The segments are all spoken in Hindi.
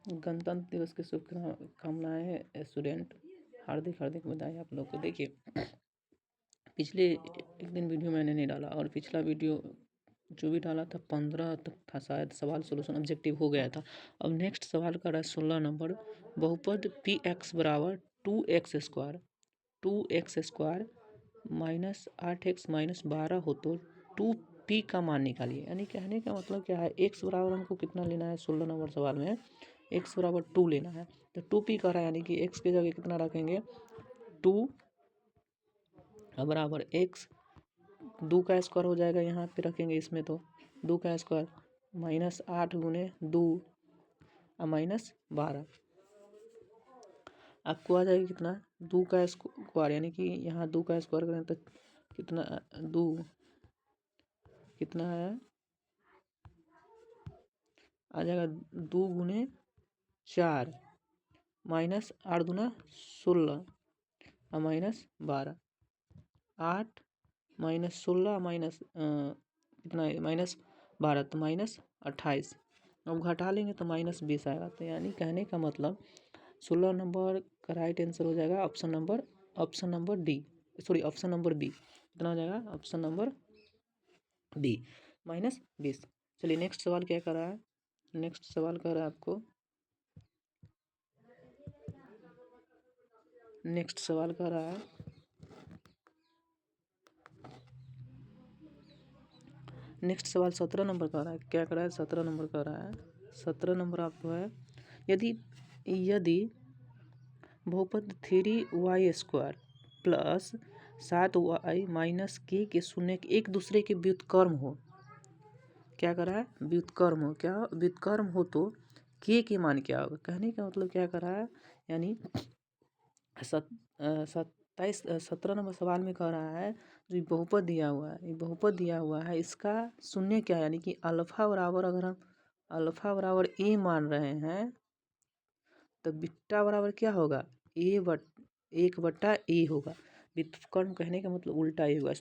गणतंत्र दिवस की शुभकामनाएं स्टूडेंट। हार्दिक हार्दिक बधाई आप लोग को। देखिए पिछले एक दिन वीडियो मैंने नहीं डाला और पिछला वीडियो जो भी डाला था 15 तक था शायद, सवाल सोल्यूशन ऑब्जेक्टिव हो गया था। अब नेक्स्ट सवाल कर रहा है 16 नंबर, बहुपद पी एक्स बराबर 2x² माइनस 8x माइनस 12 हो तो 2p का मान निकालिए। यानी कहने का मतलब क्या है, x बराबर हमको कितना लेना है 16 नंबर सवाल में, x बराबर 2 लेना है। तो 2p का रहा है, यानी कि x की जगह कितना रखेंगे 2 बराबर x, 2 का स्क्वायर हो जाएगा यहाँ पे रखेंगे इसमें, तो 2 का स्क्वायर माइनस 8 गुने 2 माइनस 12 आपको आ जाएगा कितना 2 का स्क्वायर, यानी कि यहाँ 2 का स्क्वायर करें तो कितना 2 कितना है, आ जाएगा 2 गुने 4 माइनस 8 दूना 16 माइनस 12, 8 माइनस 16 माइनस कितना है माइनस 12 तो माइनस 28। अब घटा लेंगे तो माइनस 20 आएगा। तो यानी कहने का मतलब 16 नंबर का राइट आंसर हो जाएगा option number D, sorry option number B. कितना हो जाएगा ऑप्शन नंबर बी माइनस 20। चलिए नेक्स्ट सवाल क्या कर रहा है, नेक्स्ट सवाल कर रहा है आपको, नेक्स्ट सवाल कर रहा है नेक्स्ट सवाल 17 नंबर का रहा है। क्या कर रहा है 17 नंबर का रहा है, 17 नंबर आपको है, यदि यदि बहुपद 3y² प्लस 7y माइनस के शून्य एक दूसरे के व्युत्क्रम हो। क्या कर रहा है व्युत्क्रम हो, क्या व्युत्क्रम हो तो के मान क्या होगा। कहने का मतलब क्या कर रहा है, यानी 17 नंबर सवाल में कह रहा है जो बहुपद दिया हुआ है, ये बहुपद दिया हुआ है, इसका शून्य क्या है, यानी कि अल्फा बराबर, अगर हम अल्फा बराबर ए मान रहे हैं तो बीटा बराबर क्या होगा 1/a होगा। व्युत्क्रम कहने का मतलब उल्टा ही होगा।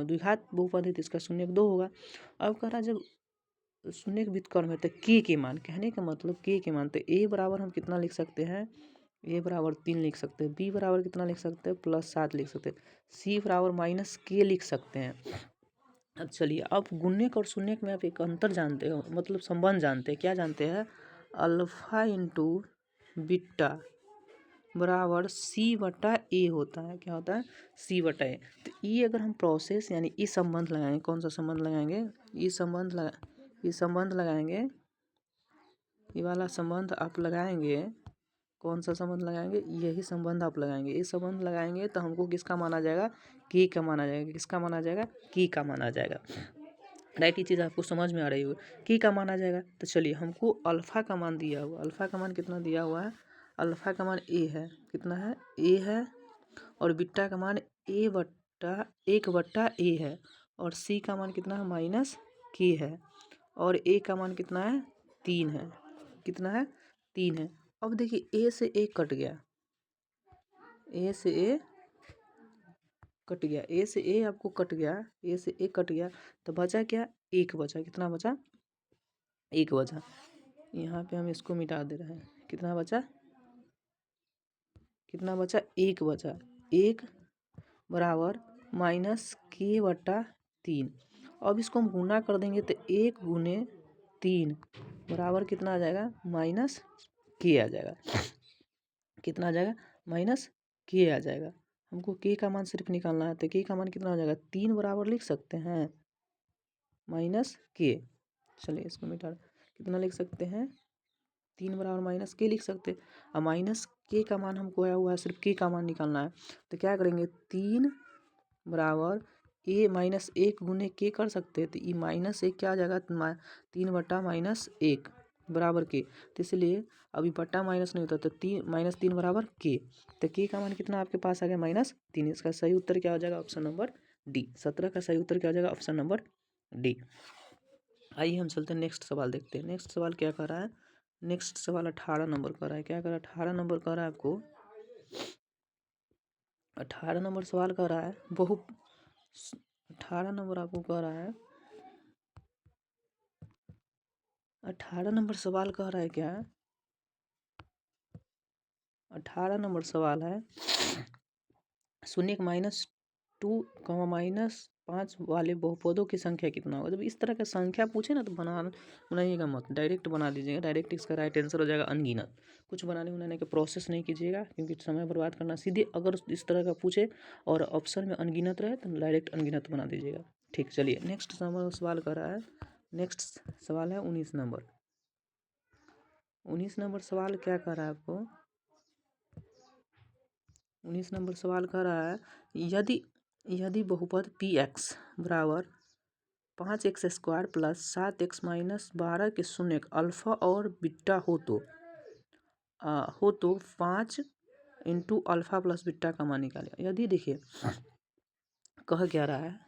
द्विघात बहुपद है तो इसका शून्य 2 होगा। अब कह रहा है जब शून्य के व्युत्क्रम है तो के मान, कहने का मतलब के मान, तो ए बराबर हम कितना लिख सकते हैं, ए बराबर 3 लिख सकते हैं, बी बराबर कितना लिख सकते हैं +7 लिख सकते हैं, सी बराबर माइनस के लिख सकते हैं। अब चलिए अब गुणक और शून्यक में आप एक अंतर जानते हो, मतलब संबंध जानते हैं। क्या जानते हैं, अल्फा इंटू बीटा बराबर c/a होता है। क्या होता है c/a। तो ये अगर हम प्रोसेस यानी ये संबंध लगाएंगे, कौन सा संबंध लगाएंगे, ये संबंध लगाएंगे, ये वाला संबंध आप लगाएंगे, कौन सा संबंध लगाएंगे, यही संबंध आप लगाएंगे। ये संबंध लगाएंगे तो हमको किसका माना जाएगा, की का माना जाएगा। किसका माना जाएगा, की का माना जाएगा। राइट, ये चीज़ आपको समझ में आ रही होगी, की का माना जाएगा। तो चलिए हमको अल्फा का मान दिया हुआ, अल्फा का मान कितना दिया हुआ है, अल्फा का मान ए है, कितना है ए है, और बीटा का मान 1/a है, और सी का मान कितना है माइनस के है, और ए का मान कितना है 3 है, कितना है 3 है। अब देखिए ए से ए कट गया, ए से ए कट गया, ए से ए आपको कट गया, ए से ए कट गया, तो बचा क्या, एक बचा, कितना बचा एक बचा। यहाँ पे हम इसको मिटा दे रहे हैं, कितना बचा एक बचा, एक बराबर माइनस के/3। अब इसको हम गुना कर देंगे तो 1 गुने 3 बराबर कितना आ जाएगा माइनस के आ जाएगा। कितना आ जाएगा माइनस के आ जाएगा। हमको के का मान सिर्फ निकालना है, तो के का मान कितना हो जाएगा 3 बराबर लिख सकते हैं माइनस के। चलिए इसको मिटा, कितना लिख सकते हैं 3 बराबर माइनस के लिख सकते हैं। अब माइनस के का मान हमको आया हुआ है, सिर्फ के का मान निकालना है, तो क्या करेंगे 3 बराबर ए माइनस 1 गुने के कर सकते हैं, तो ये माइनस 1 क्या आ जाएगा 3/-1 बराबर के। तो इसलिए अभी बट्टा माइनस नहीं होता, तो 3 बराबर के, तो के का मान कितना आपके पास आ गया -3। इसका सही उत्तर क्या हो जाएगा ऑप्शन नंबर डी। 17 का सही उत्तर क्या हो जाएगा ऑप्शन नंबर डी। आइए हम चलते हैं नेक्स्ट सवाल देखते हैं। नेक्स्ट सवाल क्या कर रहा है, नेक्स्ट सवाल 18 नंबर का रहा है। क्या कर रहा है 18 नंबर का रहा है आपको, 18 नंबर सवाल कर रहा है 18 नंबर आपको कह रहा है, 18 नंबर सवाल कह रहा है क्या, 18 नंबर सवाल है, शून्य -2, -5 वाले बहुपदों की संख्या कितना होगा। जब इस तरह का संख्या पूछे ना तो बनाइएगा मत, डायरेक्ट बना दीजिएगा। डायरेक्ट इसका राइट आंसर हो जाएगा अनगिनत। कुछ बनाने का प्रोसेस नहीं कीजिएगा, क्योंकि समय बर्बाद करना। सीधे अगर इस तरह का पूछे और ऑप्शन में अनगिनत रहे तो डायरेक्ट अनगिनत बना दीजिएगा। ठीक, चलिए नेक्स्ट सवाल कर रहा है। नेक्स्ट सवाल है 19 नंबर। 19 नंबर सवाल क्या कर रहा है आपको। 19 नंबर सवाल कर रहा है, यदि बहुपद पी एक्स बराबर 5x² प्लस 7x माइनस 12 के शून्य अल्फा और बीटा हो तो 5 इंटू अल्फा प्लस बीटा का मान निकालें। यदि देखिए कह क्या रहा है,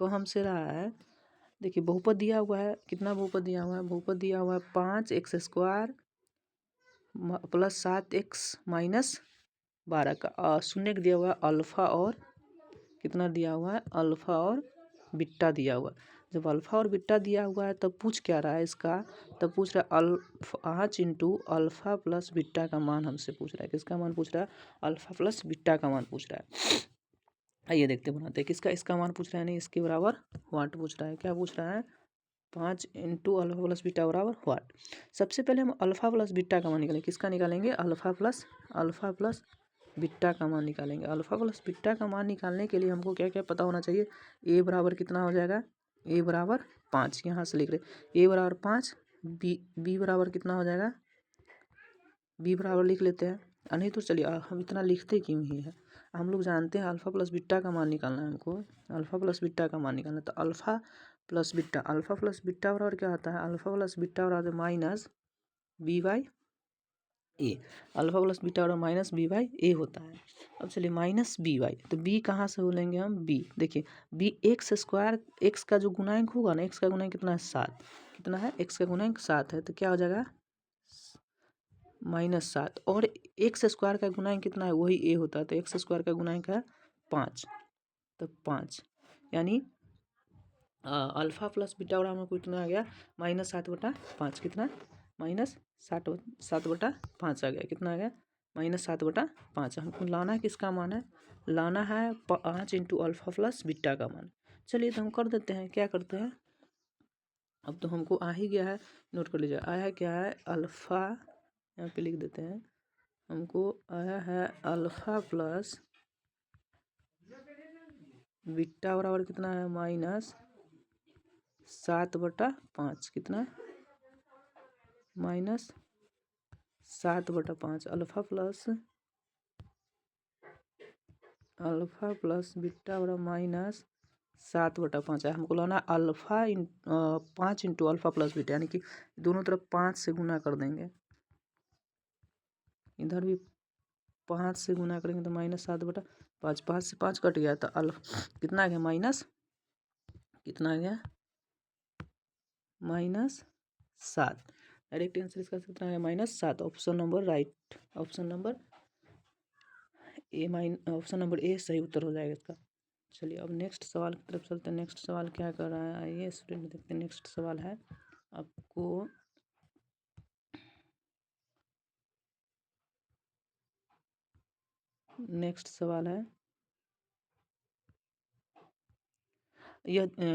कह हमसे रहा है, देखिए बहुपद दिया हुआ है। कितना बहुपद दिया हुआ है, बहुपद दिया हुआ है 5x² प्लस 7x माइनस 12 का शून्य दिया हुआ है अल्फा और कितना दिया हुआ है, अल्फा और बीटा दिया हुआ है। जब अल्फा और बीटा दिया हुआ है तब पूछ क्या रहा है इसका, तब पूछ रहा है 5 इंटू अल्फा प्लस बीटा का मान हमसे पूछ रहा है। किसका मान पूछ रहा है, अल्फा प्लस बीटा का मान पूछ रहा है। आइए देखते बनाते हैं किसका, इसका मान पूछ रहा है, नहीं इसके बराबर वाट पूछ रहा है। क्या पूछ रहा है, 5 इंटू अल्फा प्लस बीटा बराबर वाट। सबसे पहले हम अल्फा प्लस बीटा का मान निकालेंगे। किसका निकालेंगे, अल्फा प्लस बीटा का मान निकालेंगे। अल्फा प्लस बीटा का मान निकालने के लिए हमको क्या क्या पता होना चाहिए। ए बराबर कितना हो जाएगा, ए बराबर 5, यहाँ से लिख रहे ए बराबर 5। बी बराबर कितना हो जाएगा, बी बराबर लिख लेते हैं। नहीं तो चलिए हम इतना लिखते क्यों ही है, हम लोग जानते हैं अल्फा प्लस बीटा का मान निकालना है हमको। अल्फा प्लस बीटा का मान निकालना है तो अल्फा प्लस बीटा बराबर क्या होता है, अल्फा प्लस बीटा बराबर minus B by A. Alpha plus beta बराबर माइनस बी बाई ए होता है। अब चलिए माइनस बी बाई, तो बी कहाँ से बोलेंगे हम, बी देखिए बी x², एक्स का जो गुणांक होगा ना, एक्स का गुणांक कितना है 7, कितना है, एक्स का गुणांक 7 है, तो क्या हो जाएगा -7। और x² का गुणांक कितना है, वही ए होता है, तो x² का गुणांक है 5, तो 5 यानी अल्फा प्लस बीटा बराबर में कितना आ गया, -7/5। कितना, -7/5 आ गया। कितना आ गया, -7/5। हमको लाना है किसका मान है, लाना है 5 इंटू अल्फा प्लस बीटा का मान। चलिए तो हम कर देते हैं, क्या करते हैं, अब तो हमको आ ही गया है, नोट कर लीजिए। आया है क्या है, अल्फ़ा, यहाँ पे लिख देते हैं, हमको आया है अल्फ़ा प्लस बीटा बराबर कितना है, -7/5। कितना, -7/5। अल्फ़ा प्लस बीटा बराबर -7/5 है। हमको लाना alpha 5 into alpha plus beta, यानी कि दोनों तरफ 5 से गुना कर देंगे। इधर भी 5 से गुना करेंगे तो -7/5, 5 से 5 कट गया तो कितना आ गया, कितना आ गया, -7। डायरेक्ट आंसर इसका कितना है, -7। Option number right, option number A सही उत्तर हो जाएगा इसका। चलिए अब नेक्स्ट सवाल की तरफ चलते हैं। नेक्स्ट सवाल क्या कर रहा है, आइए स्टूडेंट देखते हैं। नेक्स्ट सवाल है आपको, नेक्स्ट सवाल है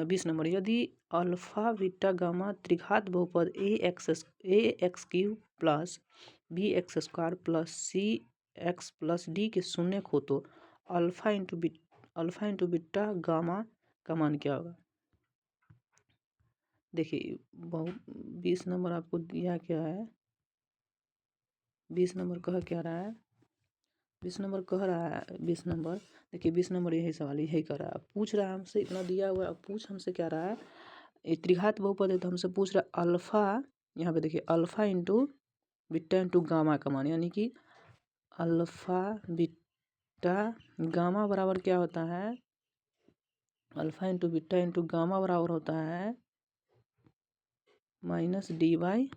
20 नंबर। यदि अल्फा बीटा गामा त्रिघात बहुपद ax³ plus bx² plus cx plus d के शून्य हो तो अल्फा इंटू बीटा गामा का मान क्या होगा। देखिए 20 नंबर आपको दिया क्या है, 20 नंबर कह क्या रहा है, 20 नंबर कह रहा है, 20 नंबर देखिए 20 नंबर यही सवाल यही कर रहा है। पूछ रहा है हमसे, इतना दिया हुआ है, अब पूछ हमसे क्या रहा है, ये त्रिघात बहुपद है तो हमसे पूछ रहा है अल्फ़ा, यहाँ पे देखिए alpha into beta into gamma का मान, यानी कि अल्फ़ा बीटा गामा बराबर क्या होता है, alpha into beta into gamma बराबर होता है -d/,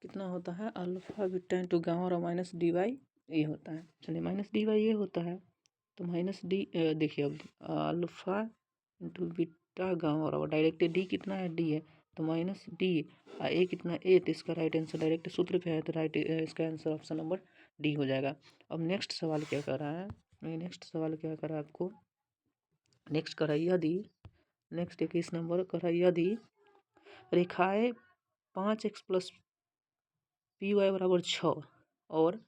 कितना होता है, अल्फ़ा बीटा इंटू गामा और -d/a होता है। चलिए -d/a होता है तो -d, देखिए अब अल्फ़ा इंटू बीटा गामा बराबर डायरेक्ट d कितना है, d है, तो माइनस डी, ए कितना, ए, तो इसका राइट आंसर डायरेक्ट सूत्र पे है, तो राइट इसका आंसर ऑप्शन नंबर डी हो जाएगा। अब नेक्स्ट सवाल क्या कर रहा है, नेक्स्ट सवाल क्या कर रहा है आपको, नेक्स्ट कर रहा है यदि, नेक्स्ट 21 नंबर कर रहा है यदि रेखाएं 5x प्लस पी वाई बराबर 6 और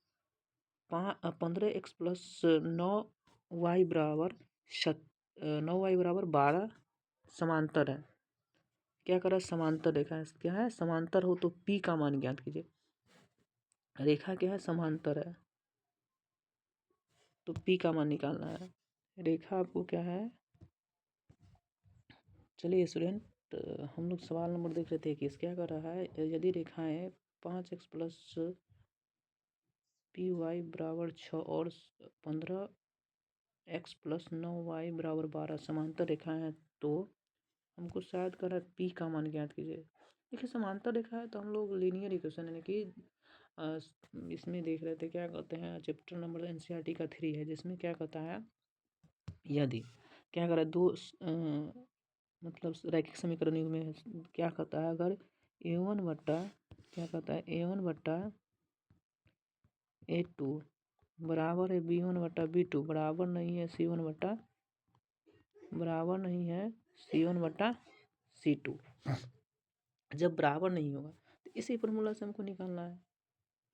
15x प्लस 9y बराबर 9y बराबर 12 समांतर है। क्या करा, समांतर रेखा है, क्या है, समांतर हो तो P का मान ज्ञात कीजिए। रेखा क्या है, समांतर है, तो P का मान निकालना है। रेखा आपको क्या है, चलिए स्टूडेंट हम लोग सवाल नंबर देख लेते हैं कि क्या कर रहा है, यदि रेखाएं 5x प्लस पी वाई बराबर 6 और 15x प्लस 9y बराबर 12 समांतर रेखाएं हैं, तो हमको शायद कर रहा है P का मान ज्ञात कीजिए। देखिए समांतर रेखा है तो हम लोग लीनियर इक्वेशन यानी कि इसमें देख रहे थे, क्या कहते हैं, चैप्टर नंबर एनसीईआरटी का 3 है, जिसमें क्या कहता है, यदि क्या करा दो मतलब रैखिक समीकरण में क्या कहता है, अगर A1 बट्टा क्या कहता है A1 बट्टा A2 बराबर है B1 बट्टा B2 बराबर नहीं है C1 बट्टा बराबर नहीं है C1 बट्टा C2, जब बराबर नहीं होगा तो इसी फॉर्मूला से हमको निकालना है,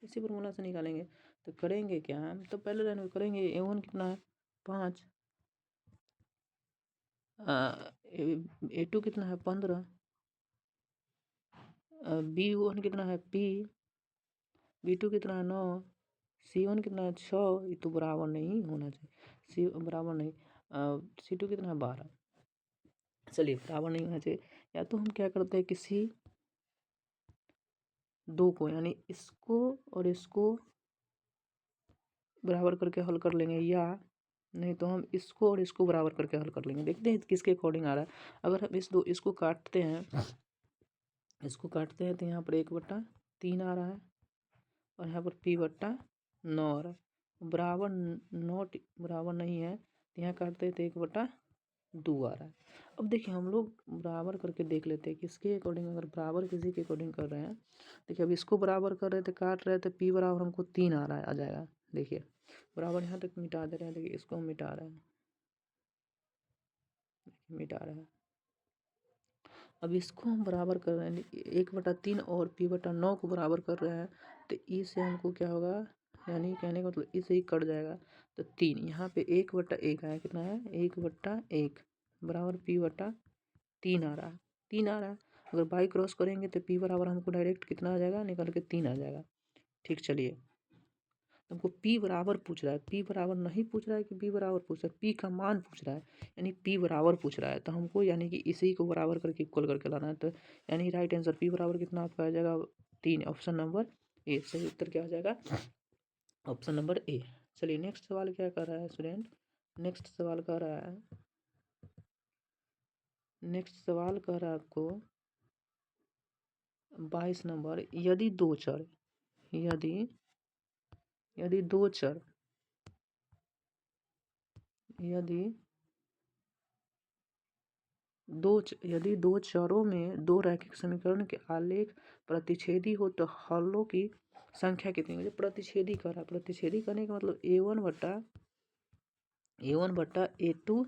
इसी फॉर्मूला से निकालेंगे। तो करेंगे क्या हम, तो पहले लाइन में करेंगे A1 कितना है 5, A2 कितना है 15, B1 कितना है B2 कितना है 9, C1 कितना है 6, ये तो बराबर नहीं होना चाहिए, सी बराबर नहीं, C2 कितना है 12, चलिए बराबर नहीं होना चाहिए। या तो हम क्या करते हैं, किसी दो को यानी इसको और इसको बराबर करके हल कर लेंगे, या नहीं तो हम इसको और इसको बराबर करके हल कर लेंगे। देखते हैं किसके अकॉर्डिंग आ रहा है। अगर हम इसको काटते हैं, इसको काटते हैं तो यहाँ पर 1/3 आ रहा है और यहाँ पर P/9 आ रहा है, बराबर नॉट बराबर नहीं है, तो यहाँ काटते हैं तो 1/2 आ रहा है। अब देखिए हम लोग बराबर करके देख लेते हैं किसके अकॉर्डिंग, अगर बराबर किसी के अकॉर्डिंग कर रहे हैं, देखिए अब इसको बराबर कर रहे थे, काट रहे थे, P बराबर हमको 3 आ रहा है, आ जाएगा। देखिए बराबर यहाँ तक मिटा दे रहे हैं, देखिए इसको हम मिटा रहे हैं, मिटा रहे हैं। अब इसको हम बराबर कर रहे हैं 1/3 और P/9 को बराबर कर रहे हैं, तो ई से हमको क्या होगा, यानी कहने का मतलब इसे ही कट जाएगा, तो 3 यहाँ पे 1/1 आया, कितना है 1/1 बराबर P/3 आ रहा है, 3 आ रहा है। अगर बाई क्रॉस करेंगे तो P बराबर हमको डायरेक्ट कितना आ जाएगा, निकल के 3 आ जाएगा। ठीक, चलिए हमको P बराबर पूछ रहा है, P बराबर नहीं पूछ रहा है कि P बराबर पूछ रहा है, P का मान पूछ रहा है, यानी P बराबर पूछ रहा है, तो हमको यानी कि इसी को बराबर करके इक्वल करके लाना है। तो यानी राइट आंसर P बराबर कितना आपका आ जाएगा 3, ऑप्शन नंबर ए। सही उत्तर क्या आ जाएगा, ऑप्शन नंबर ए। चलिए नेक्स्ट सवाल क्या कर रहा है स्टूडेंट, नेक्स्ट सवाल कर रहा है, नेक्स्ट सवाल कर रहा है आपको 22 नंबर, यदि दो चर, यदि यदि दो चर यदि यदि दो चरों में दो रैखिक समीकरण के आलेख प्रतिच्छेदी हो तो हलों की संख्या कितनी होगी। प्रतिच्छेदी कर रहा है, प्रतिच्छेदी करने का मतलब A1/A2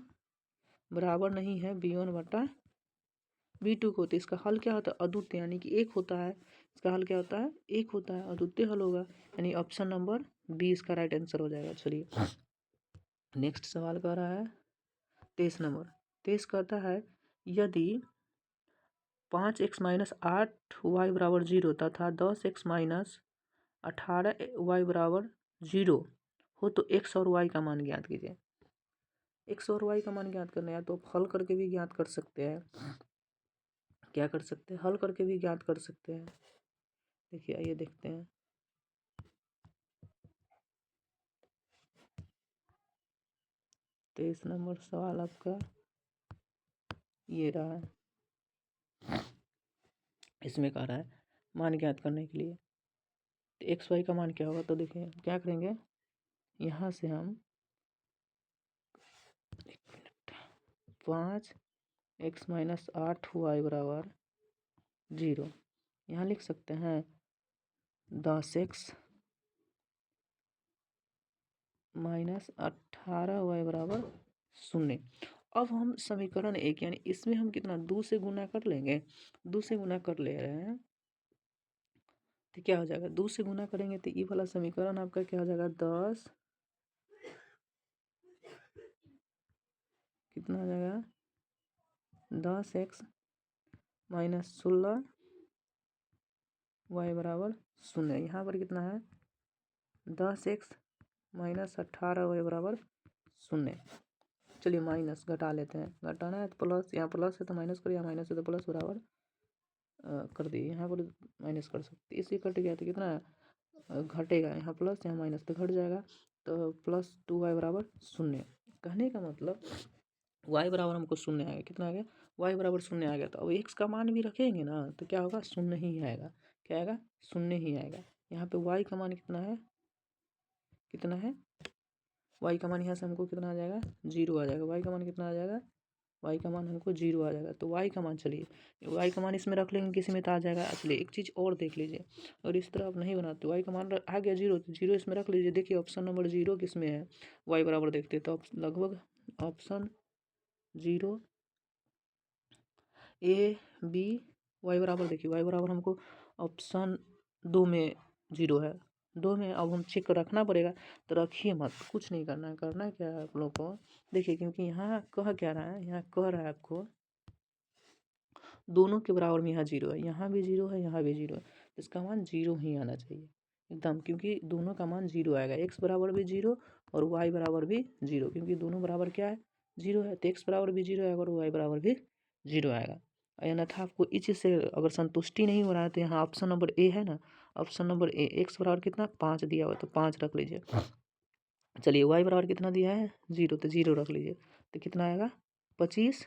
बराबर नहीं है B1/B2 को, तो इसका हल क्या होता है, अद्वितीय, यानी कि एक होता है, इसका हल क्या होता है, एक होता है, अद्वितीय हल होगा, यानी ऑप्शन नंबर बी इसका राइट आंसर हो जाएगा। चलिए नेक्स्ट सवाल कर रहा है 23 नंबर, 23 कहता है यदि 5x माइनस 8y बराबर 0 तथा 10x माइनस 18y बराबर 0 हो तो x और y का मान ज्ञात कीजिए। x और y का मान ज्ञात करना है तो आप हल करके भी ज्ञात कर सकते हैं, क्या कर सकते हैं, हल करके भी ज्ञात कर सकते हैं। देखिए आइए देखते हैं, तो इस नंबर सवाल आपका ये रहा है, इसमें कह रहा है मान ज्ञात करने के लिए, तो एक्स वाई का मान क्या होगा, तो देखिए क्या करेंगे, यहाँ से हम 5x माइनस 8y बराबर 0। यहाँ लिख सकते हैं 10x माइनस 18y बराबर 0। अब हम समीकरण 1 यानी इसमें हम कितना 2 से गुना कर लेंगे, 2 से गुना कर ले रहे हैं तो क्या हो जाएगा, 2 से गुना करेंगे तो ये वाला समीकरण आपका क्या हो जाएगा 10 कितना हो जाएगा 10x माइनस 16y बराबर 0। यहाँ पर कितना है 10x माइनस 18y बराबर 0। चलिए माइनस घटा लेते हैं, घटाना है तो प्लस, यहाँ प्लस है तो माइनस करिए, माइनस है तो प्लस बराबर कर दिए, यहाँ पर माइनस कर सकते, इससे कट गया तो कितना घटेगा, यहाँ प्लस यहाँ माइनस तो घट जाएगा, तो प्लस 2y बराबर 0। कहने का मतलब y बराबर हमको 0 आ गया, कितना आ गया y बराबर 0 आ गया। तो अब x का मान भी रखेंगे ना तो क्या होगा 0 ही आएगा, क्या आएगा 0 ही आएगा। यहाँ पे y का मान कितना है, कितना है y का मान यहाँ से हमको कितना आ जाएगा 0 आ जाएगा, y का मान कितना आ जाएगा, y का मान हमको 0 आ जाएगा। तो y का मान चलिए y का मान इसमें रख लेंगे, किसी में तो आ जाएगा। चलिए एक चीज़ और देख लीजिए, और इस तरह आप नहीं बनाते, y का मान आ गया 0 तो 0 इसमें रख लीजिए। देखिए ऑप्शन नंबर 0 किस में है, y बराबर देखते तो लगभग ऑप्शन 0 ए बी वाई बराबर, देखिए वाई बराबर हमको ऑप्शन 2 में 0 है, 2 में अब हम चेक रखना पड़ेगा। तो रखिए मत, कुछ नहीं करना है, करना क्या है आप लोग को, देखिए क्योंकि यहाँ कह क्या रहा है, यहाँ कह रहा है आपको दोनों के बराबर में यहाँ 0 है, यहाँ भी 0 है, यहाँ भी 0 है, तो इसका मान 0 ही आना चाहिए एकदम, क्योंकि दोनों का मान 0 आएगा, x बराबर भी 0 और y बराबर भी 0, क्योंकि दोनों बराबर क्या है 0 है, तो x बराबर भी 0 आएगा और y बराबर भी 0 आएगा। अन्यथा आपको इस चीज़ से अगर संतुष्टि नहीं हो रहा है तो यहाँ ऑप्शन नंबर ए है ना, ऑप्शन नंबर ए x बराबर कितना 5 दिया हुआ है तो 5 रख लीजिए। चलिए y बराबर कितना दिया है 0 तो 0 रख लीजिए, तो कितना आएगा 25,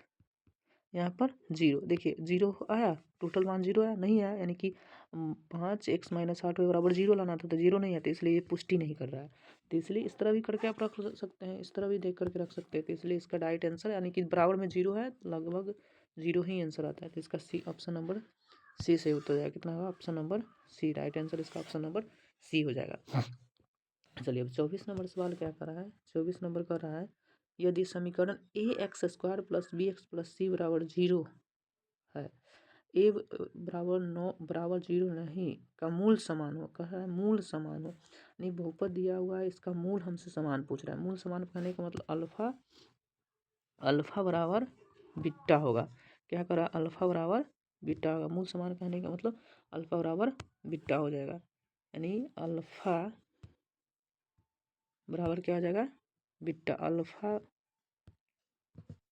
यहाँ पर 0, देखिए 0 आया, टोटल मान 0 आया, नहीं आया, यानी कि 5x माइनस 8y बराबर 0 लाना था तो 0 नहीं आता, इसलिए ये पुष्टि नहीं कर रहा है। तो इसलिए इस तरह भी करके आप रख सकते हैं, इस तरह भी देख करके रख सकते हैं। तो इसलिए इसका राइट आंसर यानी कि बराबर में 0 है, लगभग 0 ही आंसर आता है। तो इसका सी ऑप्शन नंबर सी से उत्तर जाएगा, कितना होगा option number C, right answer इसका ऑप्शन नंबर सी हो जाएगा। चलिए अब 24 नंबर सवाल क्या कर रहा है, 24 नंबर कर रहा है यदि समीकरण a x square plus b x plus c बराबर 0 है, ए बराबर 9 बराबर 0 नहीं का मूल समान हो, कह रहा है मूल समान हो, नहीं बहुपद दिया हुआ है, इसका मूल हमसे समान पूछ रहा है। मूल समान कहने का मतलब अल्फा, अल्फा बराबर बीटा होगा, क्या करा अल्फा बराबर बीटा होगा। मूल समान कहने का मतलब अल्फा बराबर बीटा हो जाएगा, यानी अल्फा बराबर क्या हो जाएगा बीटा, अल्फा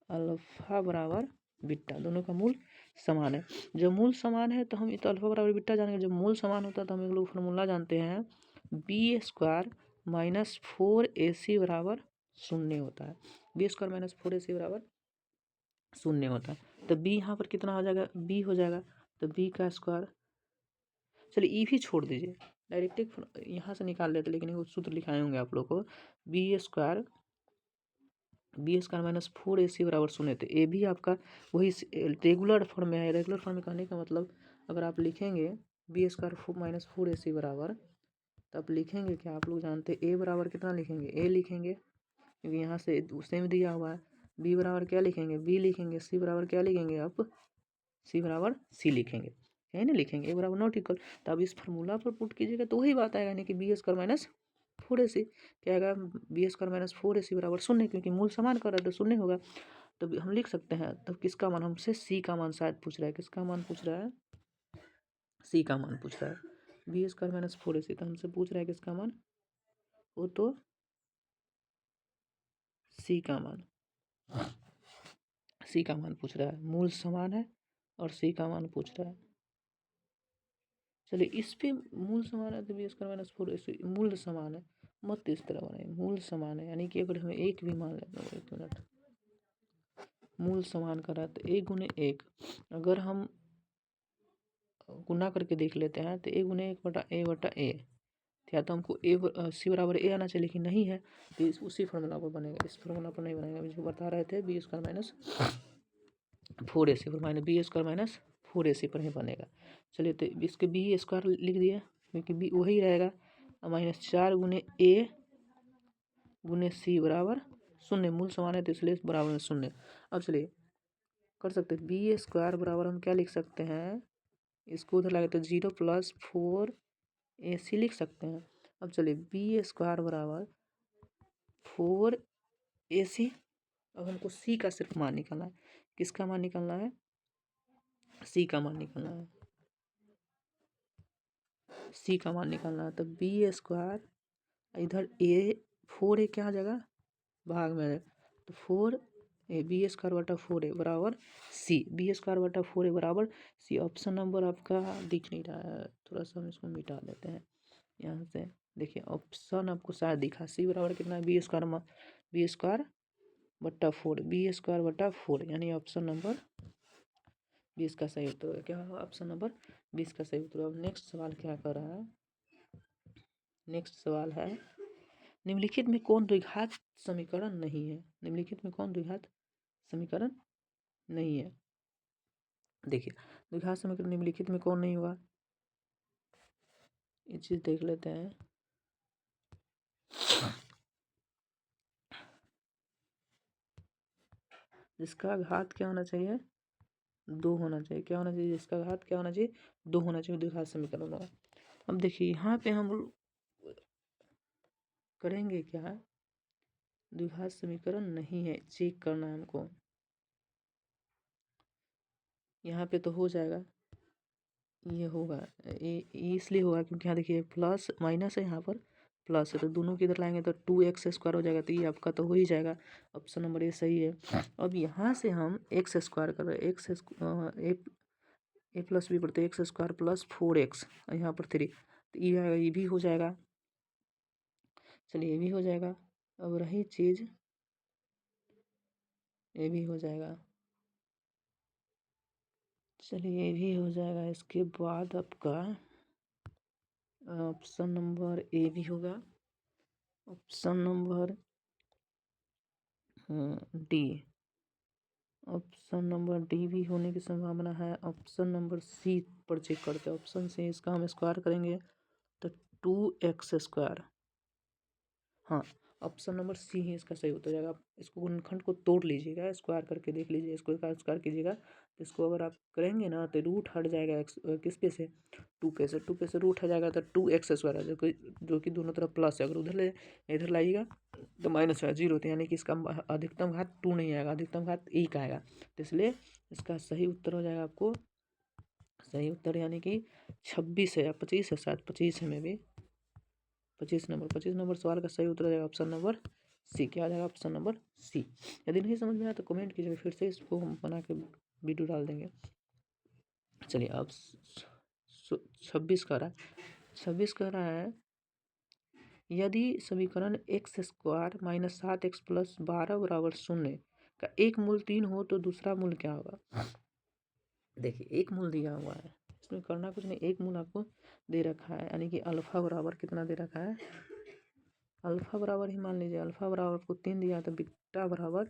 अल्फा बराबर बीटा, दोनों का मूल समान है। जब मूल समान है तो हम तो अल्फा बराबर बीटा जानेंगे, जब मूल समान होता है तो हम एक लोग फार्मूला जानते हैं बी स्क्वायर माइनस 4ac बराबर 0 होता है, बी स्क्वायर माइनस 4ac बराबर 0 होता है। तो बी यहाँ पर कितना हो जाएगा बी हो जाएगा, तो बी का स्क्वायर, चलिए ई भी छोड़ दीजिए, डायरेक्ट यहाँ से निकाल लेते, लेकिन वो सूत्र लिखाए होंगे आप लोग को, बी स्क्वायर माइनस 4ac बराबर 0। तो ए भी आपका वही रेगुलर फॉर्म में है, रेगुलर फॉर्म में कहने का मतलब अगर आप लिखेंगे बी स्क्वायर माइनस 4ac बराबर, तो आप लिखेंगे क्या, आप लोग जानते हैं ए बराबर कितना लिखेंगे ए लिखेंगे, क्योंकि यहाँ से सेम दिया हुआ है। बी बराबर क्या लिखेंगे बी लिखेंगे, सी बराबर क्या लिखेंगे आप सी बराबर सी लिखेंगे, है ना, लिखेंगे ए बराबर नॉट इक्वल। तो अब इस फार्मूला पर पुट कीजिएगा तो वही बात आएगा, यानी कि बी स्क्वायर माइनस 4ac क्या आएगा बी स्क्वायर माइनस 4ac बराबर 0, क्योंकि मूल समान कर रहा है तो 0 होगा। तो हम लिख सकते हैं, तो किसका मान हमसे सी का मान शायद पूछ रहा है, किसका मान पूछ रहा है सी का मान पूछ रहा है, बी स्क्वायर माइनस 4ac तो हमसे पूछ रहा है किसका मान, वो तो सी का मान, सी का मान पूछ रहा है, मूल समान है और सी का मान पूछ रहा है। चलिए इस पे मूल समान है तो बी स्क्वायर माइनस 4ac मूल समान है, मत इस तरह बनाए, मूल समान है यानी कि अगर हमें एक भी मान लेते हैं, एक मिनट, मूल समान करा तो एक गुने एक, अगर हम गुना करके देख लेते हैं तो ए गुने 1/a, या तो हमको सी बराबर ए आना चाहिए, लेकिन नहीं है तो उसी फार्मूला पर बनेगा, इस फार्मूला पर नहीं बनेगा। जो बता रहे थे B square minus 4ac minus B square minus 4ac पर ही बनेगा। चलिए तो इसके बी स्क्वायर लिख दिया क्योंकि बी वही रहेगा, -4 गुने ए गुने सी बराबर 0, मूल समान है तो इसलिए बराबर में 0। अब चलिए कर सकते हैं, बी स्क्वायर बराबर हम क्या लिख सकते हैं, इसको उधर लाए तो 0 + 4ac लिख सकते हैं। अब चलिए बी स्क्वायर बराबर 4ac। अब हमको सी का सिर्फ मान निकालना है। किसका मान निकालना है? सी का मान निकालना है। सी का मान निकालना है तो बी स्क्वायर इधर ए 4a क्या आ जाएगा, भाग में है तो 4a बी स्क्वायर बटा 4a बराबर सी। बी स्क्वायर बटा 4a बराबर सी। ऑप्शन नंबर आपका दिख नहीं रहा है, थोड़ा सा हम इसको मिटा देते हैं यहाँ से। देखिए ऑप्शन आपको शायद दिखा, सी बराबर कितना है, बी स्क्वायर बटा 4, बी स्क्वायर बटा 4 यानी ऑप्शन नंबर 20 का सही उत्तर होगा। क्या होगा? ऑप्शन नंबर 20 का सही उत्तर। अब नेक्स्ट सवाल क्या कर रहा है, नेक्स्ट सवाल है निम्नलिखित में कौन द्विघात समीकरण नहीं है? निम्नलिखित में कौन द्विघात समीकरण नहीं है? देखिए द्विघात समीकरण निम्नलिखित में कौन नहीं होगा, ये चीज देख लेते हैं। जिसका घात क्या होना चाहिए, 2 होना चाहिए। क्या होना चाहिए? जिसका घात क्या होना चाहिए, 2 होना चाहिए, द्विघात समीकरण होगा। अब देखिए यहाँ पे हम करेंगे क्या, द्विघात समीकरण नहीं है, चेक करना है हमको। यहाँ पे तो हो जाएगा, ये होगा, ये इसलिए होगा क्योंकि यहाँ देखिए प्लस माइनस है, यहाँ पर प्लस है तो दोनों की इधर लाएंगे तो 2x² हो जाएगा, तो ये आपका तो हो ही जाएगा। ऑप्शन नंबर ए सही है। अब यहाँ से हम x² कर रहे हैं, ए प्लस बी पढ़ते x² + 4x, यहाँ पर 3 तो ये आएगा, ये भी हो जाएगा। चलिए ये भी हो जाएगा। अब रही चीज़, ये भी हो जाएगा। चलिए ये भी हो जाएगा। इसके बाद आपका ऑप्शन नंबर ए भी होगा, option number D, option number D भी होने की संभावना है। ऑप्शन नंबर सी पर चेक करते हैं। ऑप्शन सी, इसका हम स्क्वायर करेंगे तो 2x²। हाँ ऑप्शन नंबर सी ही इसका सही उत्तर जाएगा। आप इसको गुणनखंड को तोड़ लीजिएगा, स्क्वायर करके देख लीजिए, इसको स्क्वायर कीजिएगा तो इसको अगर आप करेंगे ना तो रूट हट जाएगा एक्स किस पे से, 2 पे से। 2 पे से रूट हट जाएगा तो 2x² आ जाएगा, जो कि दोनों तरफ प्लस है। अगर इधर लाइएगा तो माइनस है, 0 होता है, यानी कि इसका अधिकतम घात 2 नहीं आएगा, अधिकतम घात 1 आएगा। तो इसलिए इसका सही उत्तर हो जाएगा आपको, सही उत्तर यानी कि 26 है या 25 है, शायद 25 है में भी, 25 नंबर सवाल का सही उत्तर आ जाएगा ऑप्शन नंबर सी। क्या आ जाएगा? Option number C. यदि नहीं समझ में आया तो कमेंट कीजिएगा, फिर से इसको हम बना के वीडियो डाल देंगे। चलिए अब 26 कह रहा है, 26 कह रहा है यदि समीकरण x² - 7x + 12 बराबर 0 का एक मूल 3 हो तो दूसरा मूल क्या होगा? देखिए एक मूल दिया हुआ है, इसमें करना कुछ नहीं, एक मूल आपको दे रखा है, यानी कि अल्फा बराबर कितना दे रखा है, अल्फा बराबर ही मान लीजिए, अल्फा बराबर आपको 3 दिया तो बीटा बराबर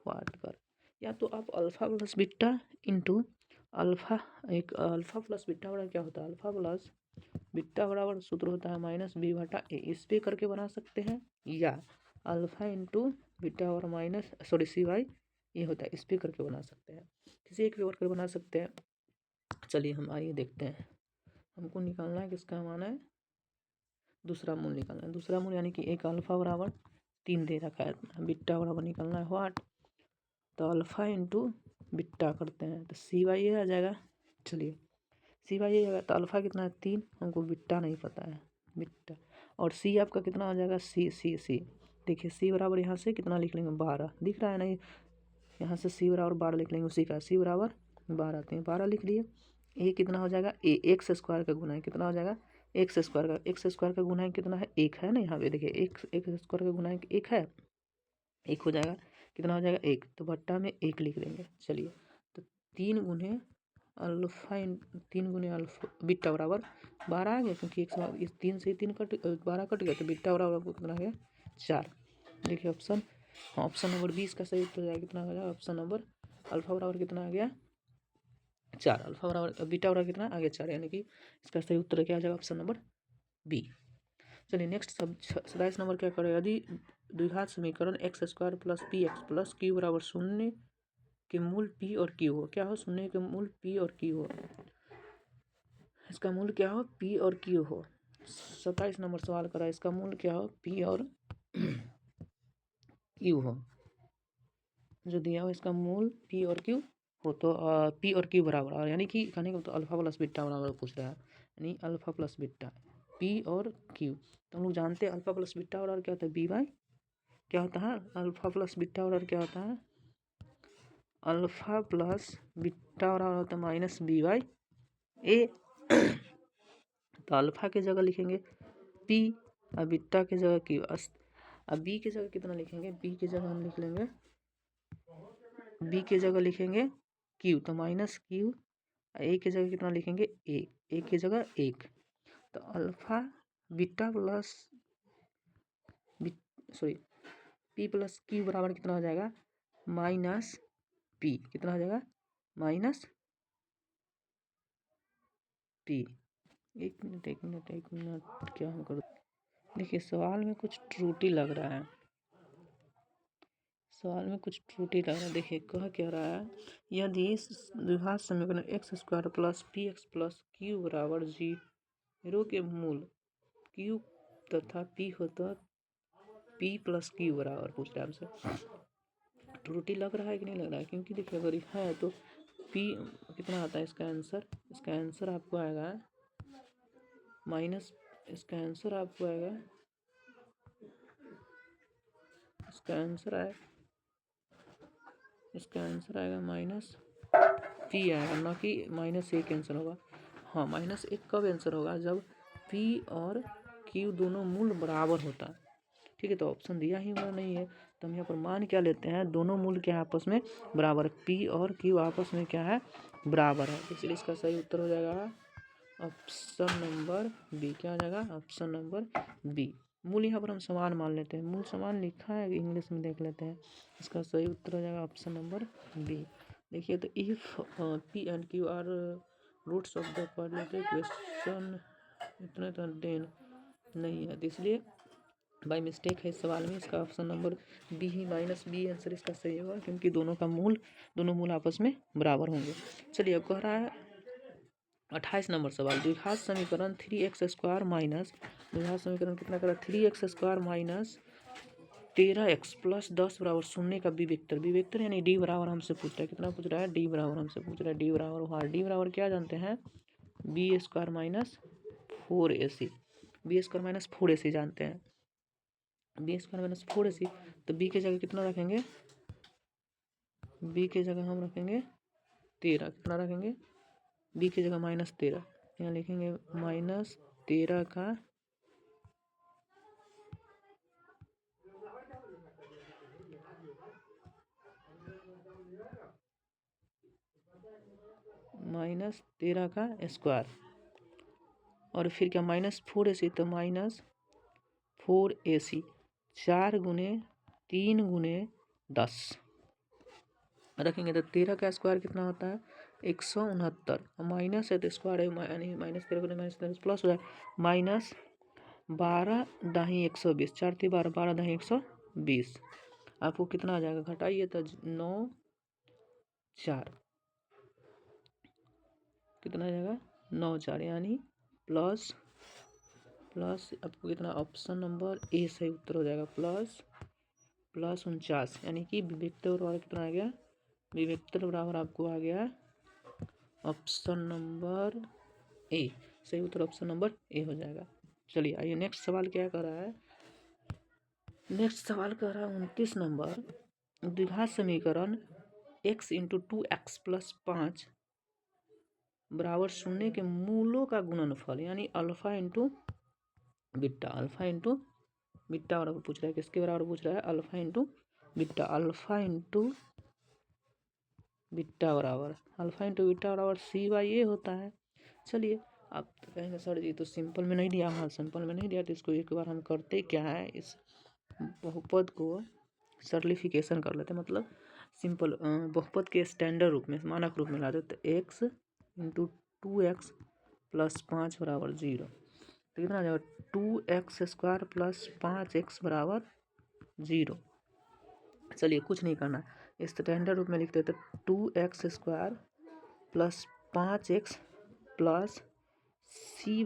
वाट पर, या तो आप alpha plus beta into alpha, एक अल्फा प्लस बीटा बराबर क्या होता है, अल्फा प्लस बीटा बराबर सूत्र होता है -b/a, इस पे करके बना सकते हैं, या अल्फा इंटू बीटा और माइनस c/, ये होता है, इस पे करके बना सकते हैं, किसी एक पे करके बना सकते हैं। चलिए हम आइए देखते हैं, हमको निकालना है किसका मान है, दूसरा मूल निकालना है। दूसरा मूल यानी कि एक अल्फा बराबर 3 दे रखा है, बीटा बराबर निकालना है वाट, तो अल्फा इंटू बीटा करते हैं तो c/a आ जाएगा। चलिए c/a आएगा तो अल्फा कितना है 3, हमको बीटा नहीं पता है, बीटा, और c आपका कितना हो जाएगा, c। देखिए c बराबर यहाँ से कितना लिख लेंगे, 12 दिख रहा है नहीं, यहाँ से c बराबर 12 लिख लेंगे, उसी का c बराबर 12, तो 12 लिख लिए। a कितना हो जाएगा, a x² का गुना है, कितना हो जाएगा, x² का गुना है कितना है, 1 है ना, यहाँ पे देखिए x² का गुना है 1 है, 1 हो जाएगा, कितना हो जाएगा 1, तो भट्टा में 1 लिख देंगे। चलिए तो 3 गुने अल्फा बीटा बराबर 12 आ गया, क्योंकि इस 3 से 3 12 कट गया, तो बीटा बराबर आपको कितना आ गया 4। देखिए ऑप्शन, हाँ ऑप्शन नंबर 20 का सही उत्तर जाएगा, कितना हो जाएगा ऑप्शन नंबर, अल्फा बराबर कितना आ गया 4, अल्फा बराबर बीटा बराबर कितना आ गया 4, यानी कि इसका सही उत्तर क्या आ जाएगा ऑप्शन नंबर बी। चलिए नेक्स्ट सब 27 नंबर क्या करें, यदि द्विघात समीकरण x square plus P x plus Q बराबर शून्य के मूल पी और क्यू हो, क्या हो, शून्य के मूल पी और क्यू हो, इसका मूल क्या हो, पी और क्यू हो। 27 नंबर सवाल करा, इसका मूल क्या हो, पी और क्यू हो, जो दिया हो इसका मूल पी और क्यू हो, तो पी और क्यू बराबर, और यानी कि कहने का तो अल्फा प्लस बीटा बराबर पूछ रहा है, यानी अल्फा प्लस बीटा पी और क्यू, तो हम लोग जानते हैं अल्फा प्लस बीटा बराबर क्या होता है, बी बाई क्या होता है, अल्फा प्लस बीटा बराबर क्या होता है, अल्फा प्लस बीटा बराबर होता है माइनस बी बाई ए। तो अल्फा की जगह लिखेंगे पी और बीटा की जगह क्यू, अब बी की जगह कितना लिखेंगे, बी की जगह हम लिख लेंगे, बी की जगह लिखेंगे क्यू, तो माइनस क्यू, ए की जगह कितना लिखेंगे ए की जगह 1, तो alpha beta plus sorry P plus Q बराबर कितना हो जाएगा, माइनस पी, कितना हो जाएगा, माइनस पी। एक मिनट क्या हम कर, देखिए सवाल में कुछ त्रुटि लग रहा है, सवाल में कुछ त्रुटि लग रहा है, देखिए कह क्या रहा है, यदि द्विघात समीकरण x square plus P x plus Q बराबर 0 के मूल क्यू तथा पी हो तो पी प्लस क्यू बराबर पूछ रहा है हमसे। त्रुटि लग रहा है कि नहीं लग रहा है, क्योंकि देखिए अगर है तो पी कितना आता है, इसका आंसर आपको आएगा माइनस, इसका आंसर आपको आएगा, इसका आंसर आएगा माइनस पी आएगा, ना कि माइनस ए आंसर होगा। हाँ माइनस 1 कब आंसर होगा, जब पी और क्यू दोनों मूल बराबर होता है, ठीक है, तो ऑप्शन दिया ही हुआ नहीं है, तो हम यहाँ पर मान क्या लेते हैं, दोनों मूल क्या है आपस में बराबर, पी और क्यू आपस में क्या है बराबर है, इसलिए इसका सही उत्तर हो जाएगा ऑप्शन नंबर बी, क्या हो जाएगा ऑप्शन नंबर बी। मूल यहाँ पर हम समान मान लेते हैं, मूल समान लिखा है इंग्लिश में देख लेते हैं, इसका सही उत्तर हो जाएगा ऑप्शन नंबर बी। देखिए तो if P and Q are roots of the quadratic question इतने तो देन नहीं है, तो इसलिए बाई मिस्टेक है इस सवाल में, इसका ऑप्शन नंबर बी ही माइनस बी आंसर इसका सही होगा, क्योंकि दोनों मूल आपस में बराबर होंगे। चलिए अब कह रहा है 28 नंबर सवाल, द्विघात समीकरण 3x स्क्वायर माइनस, द्विघात समीकरण कितना करा 3x square minus 13x plus 10 बराबर शून्य का बी वेक्टर यानी डी बराबर हमसे पूछ रहा है, कितना पूछ रहा है, डी बराबर हमसे पूछ रहा है, डी बराबर, हाँ डी बराबर क्या जानते हैं, B square minus 4ac, B square minus 4ac जानते हैं, बी स्क्वायर माइनस 4ac, तो बी की जगह कितना रखेंगे, बी की जगह हम रखेंगे 13, कितना रखेंगे, बी की जगह -13, यहाँ लिखेंगे -13 का -13 का स्क्वायर, और फिर क्या -4ac, तो -4ac 4 गुने 3 गुने 10 रखेंगे, तो 13 का स्क्वायर कितना होता है 169, माइनस है तो स्क्वायर है, यानी -13 गुने -13 प्लस हो जाए -12 दाही 120, 4 3 12 12 दाही 120, आपको कितना आ जाएगा, घटाइए तो 9 4, कितना आ जाएगा 9 4, यानी प्लस आपको कितना, ऑप्शन नंबर ए सही उत्तर हो जाएगा, प्लस 49, यानी कि विवेक्तर बराबर कितना आ गया, विवेक्तर बराबर आपको आ गया ऑप्शन नंबर ए, सही उत्तर ऑप्शन नंबर ए हो जाएगा। चलिए आइए नेक्स्ट सवाल क्या कर रहा है, नेक्स्ट सवाल कर रहा है 29 नंबर, द्विघात समीकरण x इंटू 2x प्लस 5 बराबर शून्य के मूलों का गुणनफल, यानी अल्फा इंटू बीटा बराबर पूछ रहा है, किसके बराबर पूछ रहा है, अल्फा इंटू बीटा बराबर c/a होता है। चलिए आप तो कहेंगे सर जी तो सिंपल में नहीं दिया, हाँ सिंपल में नहीं दिया, तो इसको एक बार हम करते क्या है, इस बहुपद को सरलीफिकेशन कर लेते हैं, मतलब सिंपल बहुपद के स्टैंडर्ड रूप में, मानक रूप में ला दो तो x इंटू 2x प्लस 5 बराबर 0। तो कितना आ जाएगा 2x² प्लस 5x बराबर 0। चलिए कुछ नहीं करना, स्टैंडर्ड रूप में लिखते हैं तो 2x² प्लस 5x प्लस सी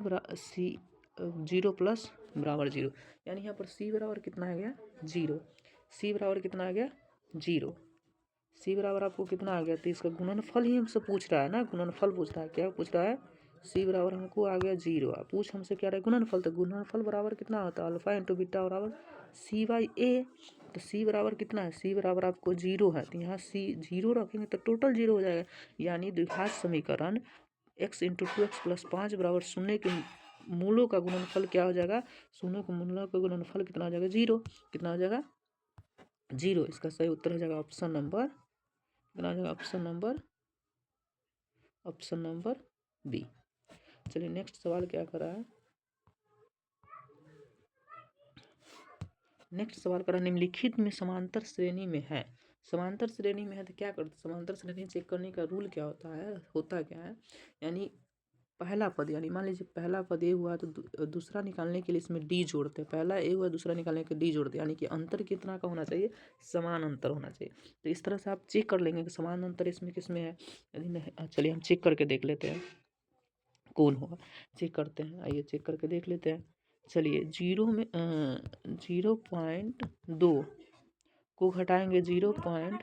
0 प्लस बराबर 0, यानी यहाँ पर c बराबर कितना आ गया 0। c बराबर कितना आ गया 0। c बराबर आपको कितना आ गया, तो इसका गुणनफल ही हमसे पूछ रहा है ना, गुणनफल पूछ रहा है। क्या पूछ रहा है, c बराबर हमको आ गया 0, पूछ हमसे क्या रहा है गुणनफल। तो गुणनफल बराबर कितना होता है, अल्फा इंटू बीटा बराबर c/a। तो c बराबर कितना है, c बराबर आपको 0 है, तो यहाँ c 0 रखेंगे तो टोटल 0 हो जाएगा। यानी द्विघात समीकरण x इंटू 2x प्लस 5 बराबर शून्य के मूलों का गुणनफल क्या हो जाएगा, शून्य के मूलों का गुणनफल कितना हो जाएगा 0। कितना हो जाएगा 0। इसका सही उत्तर हो जाएगा ऑप्शन नंबर, कितना हो जाएगा ऑप्शन नंबर बी। चलिए नेक्स्ट सवाल क्या कर रहा है, नेक्स्ट सवाल करा निम्नलिखित में समांतर श्रेणी में है। समांतर श्रेणी में है तो क्या करते, समांतर श्रेणी चेक करने का रूल क्या होता क्या है, यानी पहला पद, यानी मान लीजिए पहला पद ए हुआ तो दूसरा निकालने के लिए इसमें डी जोड़ते हैं। पहला ए हुआ दूसरा निकालने के डी जोड़ते हैं, यानी कि अंतर कितना का होना चाहिए, समान अंतर होना चाहिए। तो इस तरह से आप चेक कर लेंगे कि समान अंतर इसमें किसमें है, यदि नहीं, चलिए हम चेक करके देख लेते हैं कौन होगा। चेक करते हैं, आइए चेक करके देख लेते हैं। चलिए 0.2 को घटाएंगे 0.5